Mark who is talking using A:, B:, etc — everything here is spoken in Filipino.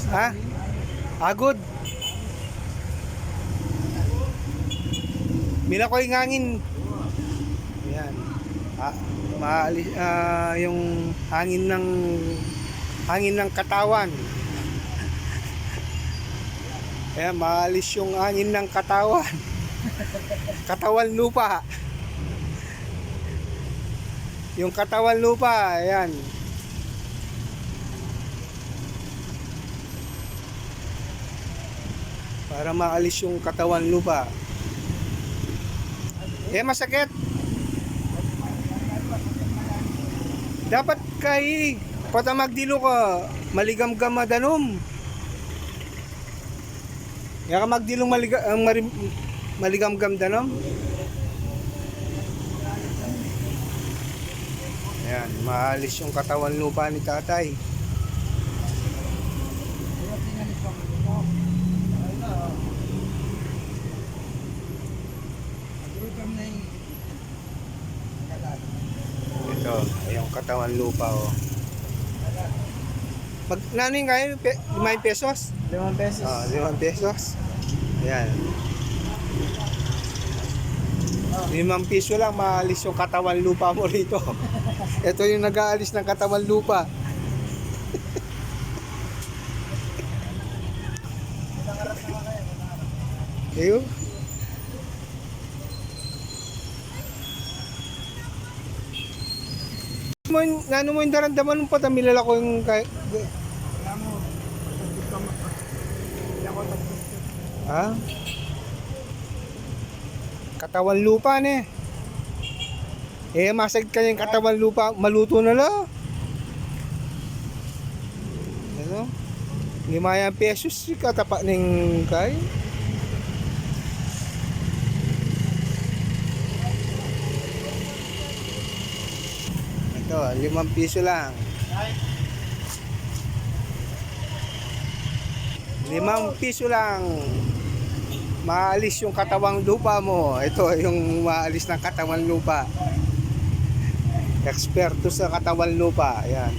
A: Ha? Agod. Minakoy ngangin. Ayan. Maalis yung hangin ng katawan. Ayan, maalis yung hangin ng katawan. Katawan lupa. Yung katawan lupa, ayan. Para maalis yung katawan lupa. Eh, masakit. Dapat kay pata magdilo ka, maligam-gam madanom. Ya ka magdilong maligam-gam danom. Ayan, maalis yung katawan lupa ni tatay. Ito, yung katawan lupa, oh. Nanin kayo, 5 pesos?
B: 5 pesos.
A: 5 pesos. Ayan. 5 piso lang, maalis yung katawan lupa mo rito. Ito yung nag-aalis ng katawan lupa. Ayun. Ano mo yung daramdaman mo pa tamilala ko yung ha? Katawan lupa ne. Eh masag ka yung katawan lupa, maluto na lang. Ano? 5 pesos katapa ning kay. Ito, 5 piso lang. 5 piso lang. Maalis yung katawang lupa mo. Ito yung maalis ng katawang lupa. Eksperto sa katawang lupa. Ayan.